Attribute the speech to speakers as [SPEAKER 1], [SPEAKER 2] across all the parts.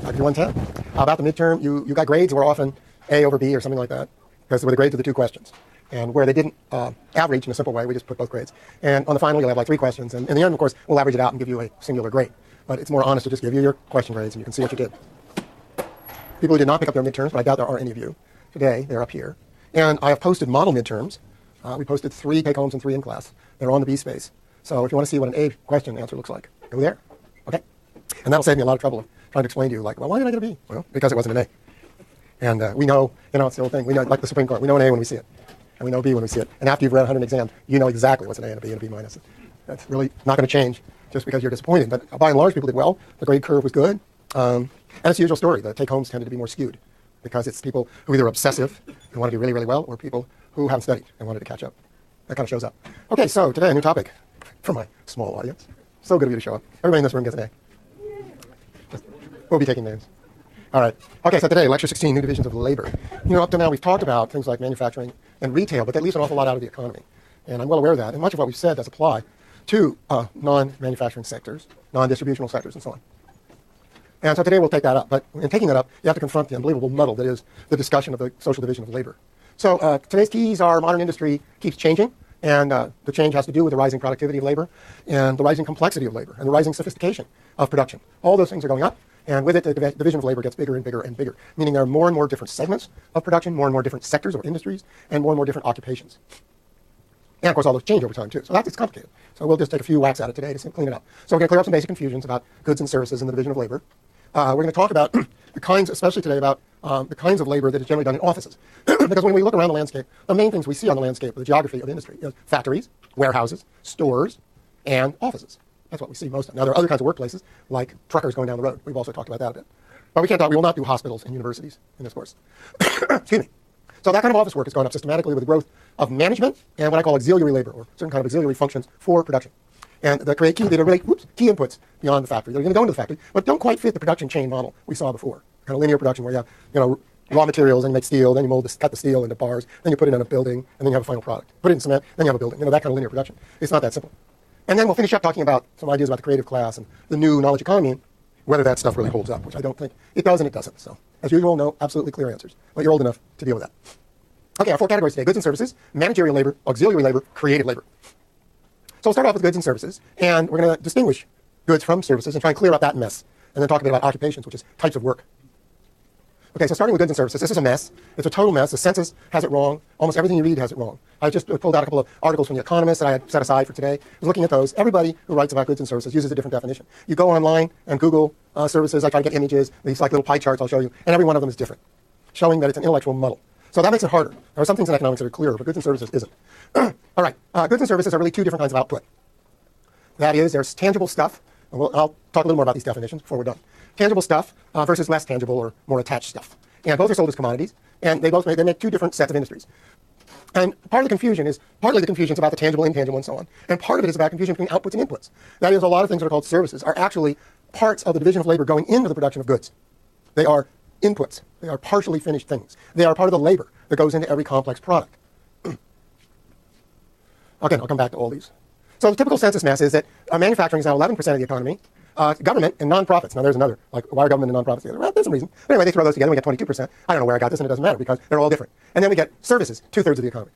[SPEAKER 1] I'll give you 110. About the midterm, you got grades were often A over B or something like that, because they were the grades of the two questions. And where they didn't average in a simple way, we just put both grades. And on the final, you'll have like 3 questions. And in the end, of course, we'll average it out and give you a singular grade. But it's more honest to just give you your question grades and you can see what you did. People who did not pick up their midterms, but I doubt there are any of you today, they're up here. And I have posted model midterms. We posted 3 take-homes and 3 in class. They're on the B space. So if you want to see what an A question answer looks like, go there. Okay? And that'll save me a lot of trouble of trying to explain to you, like, well, why did I get a B? Well, because it wasn't an A. And we know, it's the old thing. We know, like the Supreme Court, we know an A when we see it. And we know B when we see it. And after you've read 100 exams, you know exactly what's an A and a B and a B minus. That's really not going to change just because you're disappointed. But by and large, people did well. The grade curve was good. And it's the usual story. The take-homes tended to be more skewed because it's people who either are obsessive and want to do really, really well, or people who haven't studied and wanted to catch up. That kind of shows up. Okay, so today a new topic for my small audience. So good of you to show up. Everybody in this room gets an A. We'll be taking names. All right. Okay, so today, Lecture 16, New Divisions of Labor. Up to now we've talked about things like manufacturing and retail, but that leaves an awful lot out of the economy. And I'm well aware of that. And much of what we've said does apply to non-manufacturing sectors, non-distributional sectors, and so on. And so today we'll take that up. But in taking that up, you have to confront the unbelievable muddle that is the discussion of the social division of labor. So today's keys are modern industry keeps changing, and the change has to do with the rising productivity of labor and the rising complexity of labor and the rising sophistication of production. All those things are going up, and with it, the division of labor gets bigger and bigger and bigger, meaning there are more and more different segments of production, more and more different sectors or industries, and more different occupations. And, of course, all those change over time, too. So it's complicated. So we'll just take a few whacks at it today to clean it up. So we're going to clear up some basic confusions about goods and services in the division of labor. We're going to talk about the kinds, especially today, about the kinds of labor that is generally done in offices. Because when we look around the landscape, the main things we see on the landscape of the geography of industry is factories, warehouses, stores, and offices. That's what we see most of. Now, there are other kinds of workplaces, like truckers going down the road. We've also talked about that a bit. But we will not do hospitals and universities in this course. Excuse me. So that kind of office work is going up systematically with the growth of management and what I call auxiliary labor, or certain kind of auxiliary functions for production. And the create key, they are really key inputs beyond the factory. They're going to go into the factory, but don't quite fit the production chain model we saw before. Kind of linear production where you have raw materials, and you make steel, then you cut the steel into bars, then you put it in a building, and then you have a final product. Put it in cement, then you have a building. That kind of linear production. It's not that simple. And then we'll finish up talking about some ideas about the creative class and the new knowledge economy, whether that stuff really holds up, which I don't think it does and it doesn't. So, as usual, no absolutely clear answers. But you're old enough to deal with that. Okay, our 4 categories today: goods and services, managerial labor, auxiliary labor, creative labor. So we'll start off with goods and services, and we're going to distinguish goods from services and try and clear up that mess, and then talk a bit about occupations, which is types of work. Okay, so starting with goods and services, this is a mess. It's a total mess. The census has it wrong. Almost everything you read has it wrong. I just pulled out a couple of articles from The Economist that I had set aside for today. I was looking at those. Everybody who writes about goods and services uses a different definition. You go online and Google services. I try to get images, these like little pie charts I'll show you, and every one of them is different, showing that it's an intellectual muddle. So that makes it harder. There are some things in economics that are clearer, but goods and services isn't. All right, goods and services are really 2 different kinds of output. That is, there's tangible stuff. I'll talk a little more about these definitions before we're done. Tangible stuff versus less tangible or more attached stuff. And both are sold as commodities, and they make 2 different sets of industries. And partly the confusion is about the tangible, intangible, and so on. And part of it is about confusion between outputs and inputs. That is, a lot of things that are called services are actually parts of the division of labor going into the production of goods. They are inputs. They are partially finished things. They are part of the labor that goes into every complex product. Okay, I'll come back to all these. So the typical census mess is that manufacturing is now 11% of the economy. Government and nonprofits. Now there's another, like, why are government and nonprofits together? Well, there's some reason. But anyway, they throw those together, we get 22%. I don't know where I got this, and it doesn't matter because they're all different. And then we get services, 2/3 of the economy.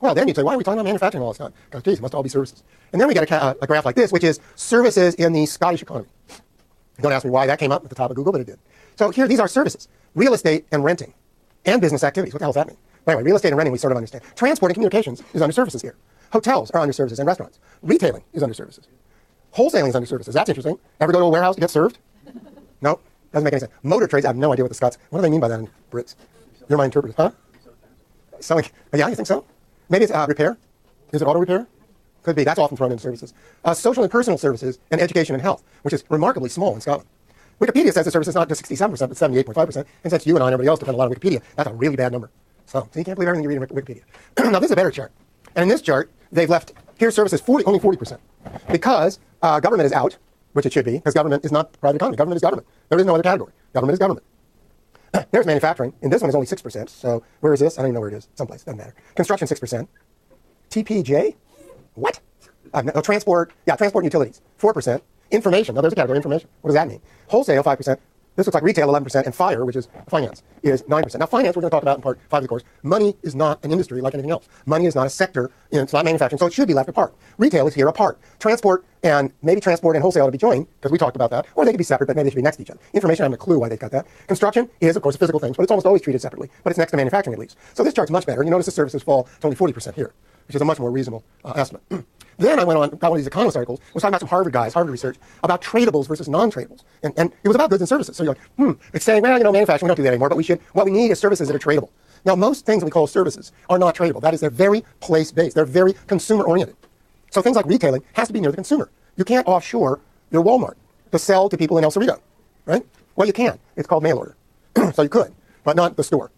[SPEAKER 1] Well, then you'd say, why are we talking about manufacturing all this time? Because, geez, it must all be services. And then we get a graph like this, which is services in the Scottish economy. Don't ask me why that came up at the top of Google, but it did. So here, these are services: real estate and renting, and business activities. What the hell does that mean? But anyway, real estate and renting we sort of understand. Transport and communications is under services here. Hotels are under services, and restaurants. Retailing is under services. Wholesaling is under services. That's interesting. Ever go to a warehouse to get served? No, doesn't make any sense. Motor trades, I have no idea what the Scots, what do they mean by that in Brits? You're my interpreter, huh? Selling, yeah, you think so? Maybe it's repair? Is it auto repair? Could be. That's often thrown into services. Social and personal services and education and health, which is remarkably small in Scotland. Wikipedia says the service is not just 67%, but 78.5%. And since you and I and everybody else depend a lot on Wikipedia, that's a really bad number. So you can't believe everything you read in Wikipedia. Now, this is a better chart. And in this chart, they've left, here's services, only 40%. Because government is out, which it should be, because government is not private economy. Government is government. There is no other category. Government is government. There's manufacturing. In this one, it's only 6%. So where is this? I don't even know where it is. Someplace. Doesn't matter. Construction, 6%. TPJ? What? No, transport. Yeah, transport and utilities, 4%. Information. Now, there's a category, information. What does that mean? Wholesale, 5%. This looks like retail, 11%, and FIRE, which is finance, is 9%. Now, finance, we're going to talk about in part 5 of the course. Money is not an industry like anything else. Money is not a sector. It's not manufacturing, so it should be left apart. Retail is here apart. Transport and wholesale ought to be joined, because we talked about that, or they could be separate, but maybe they should be next to each other. Information, I have no clue why they've got that. Construction is, of course, a physical thing, but it's almost always treated separately, but it's next to manufacturing at least. So this chart's much better, and you notice the services fall to only 40% here, which is a much more reasonable estimate. Then I went on, got one of these economist articles, was talking about some Harvard guys, Harvard research, about tradables versus non-tradables. And it was about goods and services. So you're like, it's saying, well, manufacturing, we don't do that anymore, but what we need is services that are tradable. Now, most things we call services are not tradable. That is, they're very place-based. They're very consumer-oriented. So things like retailing has to be near the consumer. You can't offshore your Walmart to sell to people in El Cerrito, right? Well, you can. It's called mail order. So you could, but not the store.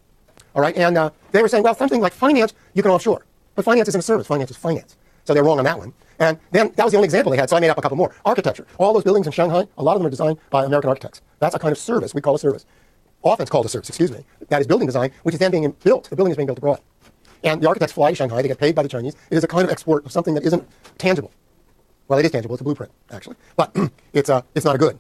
[SPEAKER 1] All right, and they were saying, well, something like finance, you can offshore. But finance isn't a service. Finance is finance. So they're wrong on that one. And then that was the only example they had, so I made up a couple more. Architecture. All those buildings in Shanghai, a lot of them are designed by American architects. That's a kind of service we call a service. Often it's called a service, That is building design, which is then being built. The building is being built abroad. And the architects fly to Shanghai, they get paid by the Chinese. It is a kind of export of something that isn't tangible. Well, it is tangible, it's a blueprint, actually. But it's not a good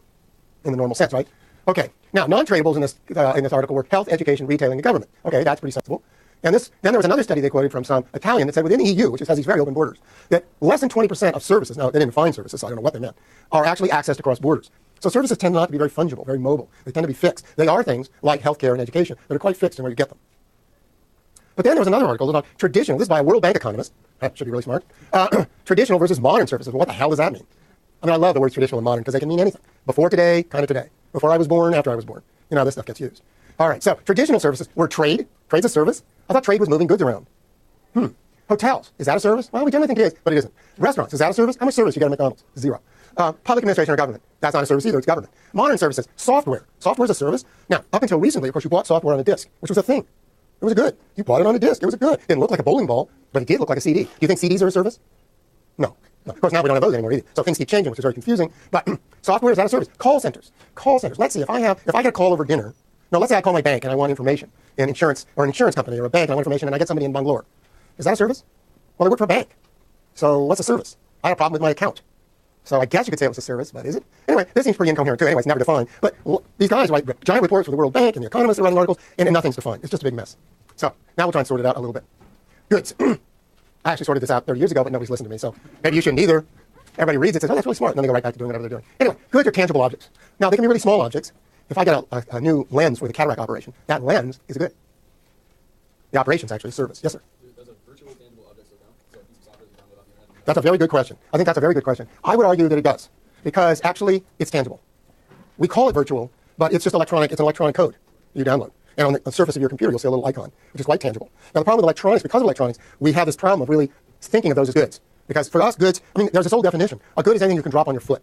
[SPEAKER 1] in the normal sense, right? Okay, now non-tradables in this article were health, education, retailing, and government. Okay, that's pretty sensible. And then there was another study they quoted from some Italian that said within the EU, which has these very open borders, that less than 20% of services, now they didn't define services, so I don't know what they meant, are actually accessed across borders. So services tend not to be very fungible, very mobile. They tend to be fixed. They are things like healthcare and education that are quite fixed in where you get them. But then there was another article about traditional, this is by a World Bank economist, that should be really smart, traditional versus modern services. Well, what the hell does that mean? I mean, I love the words traditional and modern because they can mean anything. Before today, kind of today. Before I was born, after I was born. You know how this stuff gets used. All right, so traditional services were trade. Trade's a service. I thought trade was moving goods around. Hotels, is that a service? Well, we generally think it is, but it isn't. Restaurants, is that a service? How much service you get at McDonald's? Zero. Public administration or government, that's not a service either, it's government. Modern services, software. Software is a service. Now, up until recently, of course, you bought software on a disk, which was a thing. It was good. You bought it on a disk. It was good. It didn't look like a bowling ball, but it did look like a CD. Do you think CDs are a service? No. Of course, now we don't have those anymore either. So things keep changing, which is very confusing. But software is not a service. Call centers. Call centers. Let's see, if I get a call over dinner, no, let's say I call my bank and I want information in insurance, or an insurance company or a bank, and I want information, and I get somebody in Bangalore. Is that a service? Well, I work for a bank. So what's a service? I had a problem with my account. So I guess you could say it was a service, but is it? Anyway, this seems pretty incoherent too. Anyway, it's never defined. But these guys write giant reports for the World Bank and the economists are writing articles, and nothing's defined. It's just a big mess. So now we'll try and sort it out a little bit. Goods. I actually sorted this out 30 years ago, but nobody's listened to me, so maybe you shouldn't either. Everybody reads it, says, oh, that's really smart, and then they go right back to doing whatever they're doing. Anyway, goods are tangible objects. Now, they can be really small objects. If I get a new lens for the cataract operation, that lens is a good. The operation's actually a service. Yes, sir? Does a virtual tangible object slow down? So a piece of software is downloaded off the internet? That's a very good question. I think that's a very good question. I would argue that it does, because actually it's tangible. We call it virtual, but it's just electronic. It's an electronic code you download. And on the surface of your computer, you'll see a little icon, which is quite tangible. Now, the problem with electronics, because of electronics, we have this problem of really thinking of those as goods. Because for us, goods, I mean, there's this old definition. A good is anything you can drop on your foot.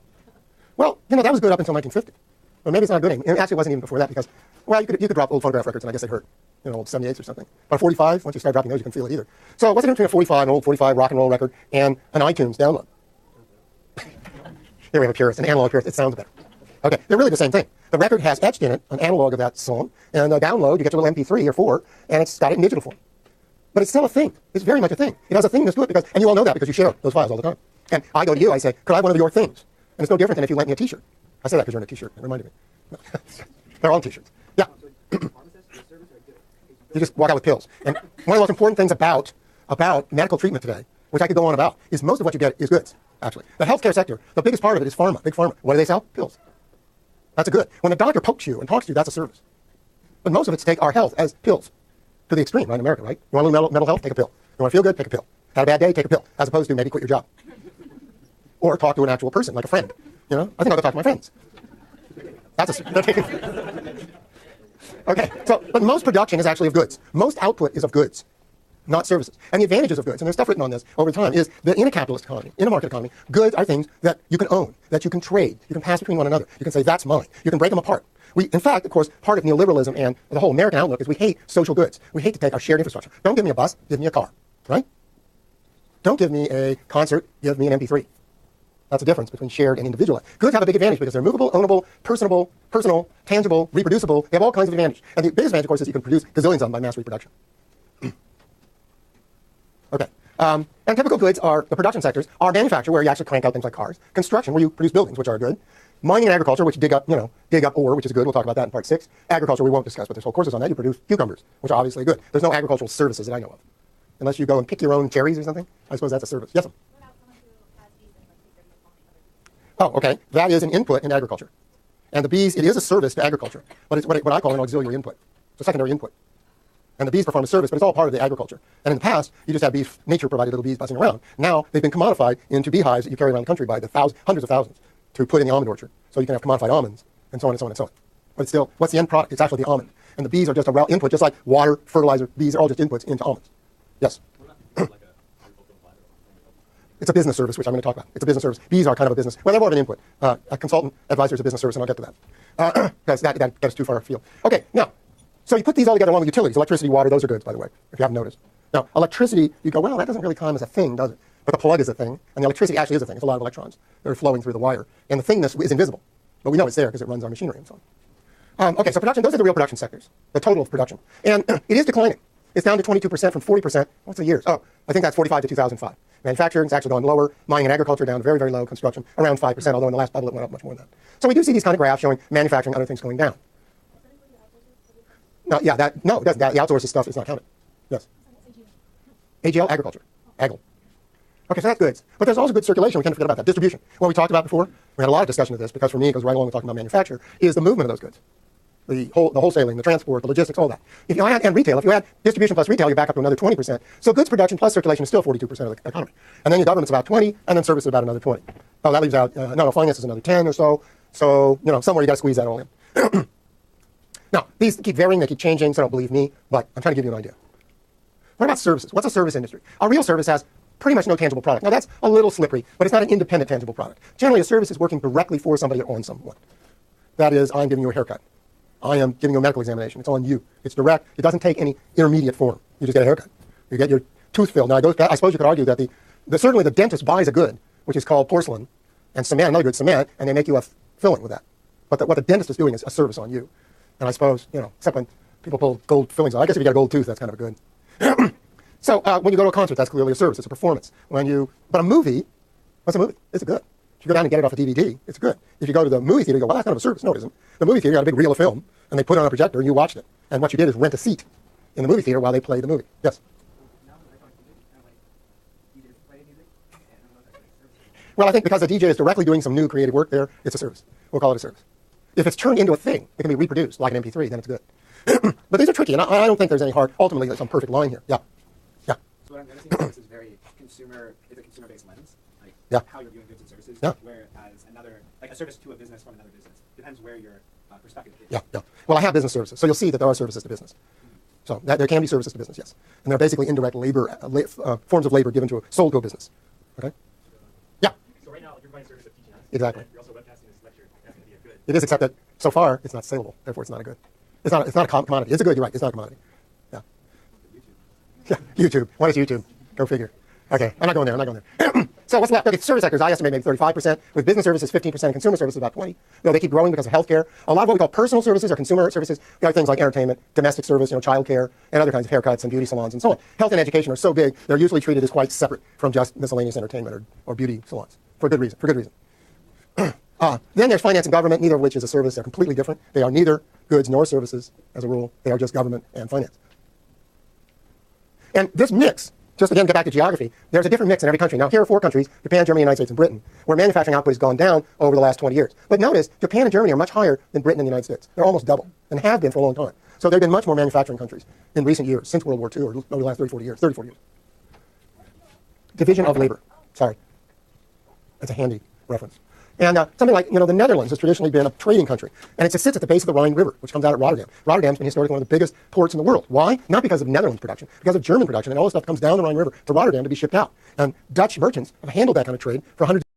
[SPEAKER 1] Well, that was good up until 1950. Well, maybe it's not good anymore. It actually wasn't even before that because, well, you could drop old phonograph records and I guess they hurt. Old 78s or something. But a 45, once you start dropping those, you can feel it either. So what's the difference between a 45, an old 45 rock and roll record, and an iTunes download? Here we have a purist, an analog purist. It sounds better. Okay, they're really the same thing. The record has etched in it an analog of that song, and the download, you get your little MP3 or 4, and it's got it in digital form. But it's still a thing. It's very much a thing. It has a thingness to it, and you all know that because you share those files all the time. And I go to you, I say, could I have one of your things? And it's no different than if you lent me a T-shirt. I say that because you're in a T-shirt. It reminded me. No. They're all T-shirts. Yeah. You just walk out with pills. And one of the most important things about medical treatment today, which I could go on about, is most of what you get is goods, actually. The healthcare sector, the biggest part of it is pharma, big pharma. What do they sell? Pills. That's a good. When a doctor pokes you and talks to you, that's a service. But most of it's take our health as pills. To the extreme, right, in America, right? You want a little mental health? Take a pill. You want to feel good? Take a pill. Had a bad day? Take a pill. As opposed to maybe quit your job. Or talk to an actual person, like a friend. I think I'll go talk to my friends. That's okay, so, but most production is actually of goods. Most output is of goods, not services. And the advantages of goods, and there's stuff written on this over time, is that in a capitalist economy, in a market economy, goods are things that you can own, that you can trade, you can pass between one another. You can say, that's mine. You can break them apart. In fact, of course, part of neoliberalism and the whole American outlook is we hate social goods. We hate to take our shared infrastructure. Don't give me a bus, give me a car, right? Don't give me a concert, give me an MP3. That's the difference between shared and individual. Goods have a big advantage because they're movable, ownable, personal, tangible, reproducible. They have all kinds of advantage. And the biggest advantage, of course, is you can produce gazillions of them by mass reproduction. Okay. And typical goods are, the production sectors are manufacture, where you actually crank out things like cars. Construction, where you produce buildings, which are good. Mining and agriculture, which dig up ore, which is good. We'll talk about that in part 6. Agriculture we won't discuss, but there's whole courses on that. You produce cucumbers, which are obviously good. There's no agricultural services that I know of. Unless you go and pick your own cherries or something. I suppose that's a service. Yes, ma'am?
[SPEAKER 2] What about someone who has bees and like they're pollinate other bees?
[SPEAKER 1] Oh, okay. That is an input in agriculture. And the bees, it is a service to agriculture, but it's what I call an auxiliary input. It's a secondary input. And the bees perform a service, but it's all part of the agriculture. And in the past, you just had beef, nature provided little bees buzzing around. Now, they've been commodified into beehives that you carry around the country by the hundreds of thousands to put in the almond orchard. So you can have commodified almonds, and so on and so on and so on. But it's still, what's the end product? It's actually the almond. And the bees are just a input, just like water, fertilizer. Bees are all just inputs into almonds. Yes? It's a business service, which I'm going to talk about. It's a business service. Bees are kind of a business. Well, they're more of an input. A consultant advisor is a business service, and I'll get to that. Because that gets too far afield. Okay, now, so you put these all together along with utilities. Electricity, water, those are goods, by the way, if you haven't noticed. Now, electricity, you go, well, that doesn't really come as a thing, does it? But the plug is a thing, and the electricity actually is a thing. It's a lot of electrons that are flowing through the wire. And the thingness is invisible. But we know it's there because it runs our machinery and so on. Okay, so production, those are the real production sectors, the total of production. And it is declining. It's down to 22% from 40%. What's the years? Oh, I think that's 45 to 2005. Manufacturing is actually going lower. Mining and agriculture down to very, very low. Construction around 5%, although in the last bubble it went up much more than that. So we do see these kind of graphs showing manufacturing and other things going down. No, yeah, the outsources stuff is not counted. Yes. AGL, agriculture. AGL. Okay, so that's goods. But there's also good circulation. We can't forget about that. Distribution. What we talked about before, we had a lot of discussion of this because for me it goes right along with talking about manufacture, is the movement of those goods. The wholesaling, the transport, the logistics, all that. If you add, and retail, if you add distribution plus retail, you're back up to another 20%. So goods production plus circulation is still 42% of the economy. And then your government's about 20, and then service is about another 20. Oh, that leaves out, finance is another 10 or so. So, somewhere you got to squeeze that all in. Now, these keep varying, they keep changing, so don't believe me, but I'm trying to give you an idea. What about services? What's a service industry? A real service has pretty much no tangible product. Now, that's a little slippery, but it's not an independent tangible product. Generally, a service is working directly for somebody or on someone. That is, I'm giving you a haircut. I am giving you a medical examination. It's on you. It's direct. It doesn't take any intermediate form. You just get a haircut. You get your tooth filled. Now, I suppose you could argue that certainly the dentist buys a good, which is called porcelain, and cement, another good, cement, and they make you a filling with that. But what the dentist is doing is a service on you. And I suppose, except when people pull gold fillings out. I guess if you got a gold tooth, that's kind of good. So when you go to a concert, that's clearly a service. It's a performance. But a movie, what's a movie? It's a good. If you go down and get it off a DVD, it's good. If you go to the movie theater, you go, well, that's kind of a service. No, it isn't. The movie theater got a big reel of film, and they put it on a projector, and you watched it. And what you did is rent a seat in the movie theater while they played the movie. Yes? Well, I think because the DJ is directly doing some new creative work there, it's a service. We'll call it a service. If it's turned into a thing, it can be reproduced like an MP3, then it's good. But these are tricky, and I don't think there's any ultimately, there's some perfect line here. Yeah. Yeah.
[SPEAKER 3] So what I'm noticing is this is very consumer-based lens, how you're viewing goods and services, whereas a service to a business from another business. Depends where your perspective is.
[SPEAKER 1] Yeah. Well, I have business services, so you'll see that there are services to business. So there can be services to business, yes. And they're basically indirect labor, forms of labor sold to a business. Okay? Yeah.
[SPEAKER 4] So right now, you're providing service of teaching us.
[SPEAKER 1] Exactly.
[SPEAKER 4] You're also webcasting this lecture. That's going to be a good.
[SPEAKER 1] It is, except that so far it's not saleable. Therefore, it's not a good. It's not a commodity. It's a good. You're right. It's not a commodity. Yeah. Yeah. YouTube. What is YouTube? Go figure. Okay. I'm not going there. So what's left? Okay, service sectors, I estimate maybe 35%. With business services, 15%. And consumer services, about 20%. They keep growing because of healthcare. A lot of what we call personal services or consumer services, we have things like entertainment, domestic service, child care, and other kinds of haircuts and beauty salons and so on. Health and education are so big, they're usually treated as quite separate from just miscellaneous entertainment or beauty salons for good reason. Then there's finance and government, neither of which is a service. They're completely different. They are neither goods nor services, as a rule. They are just government and finance. And this mix, just again, get back to geography, there's a different mix in every country. Now, here are 4 countries, Japan, Germany, United States, and Britain, where manufacturing output has gone down over the last 20 years. But notice, Japan and Germany are much higher than Britain and the United States. They're almost double, and have been for a long time. So there have been much more manufacturing countries in recent years, since World War II, or over the last 30, 40 years. Division of labor. Sorry. That's a handy reference. And something like, the Netherlands has traditionally been a trading country. And it sits at the base of the Rhine River, which comes out at Rotterdam. Rotterdam's been historically one of the biggest ports in the world. Why? Not because of Netherlands production, because of German production. And all this stuff comes down the Rhine River to Rotterdam to be shipped out. And Dutch merchants have handled that kind of trade for hundreds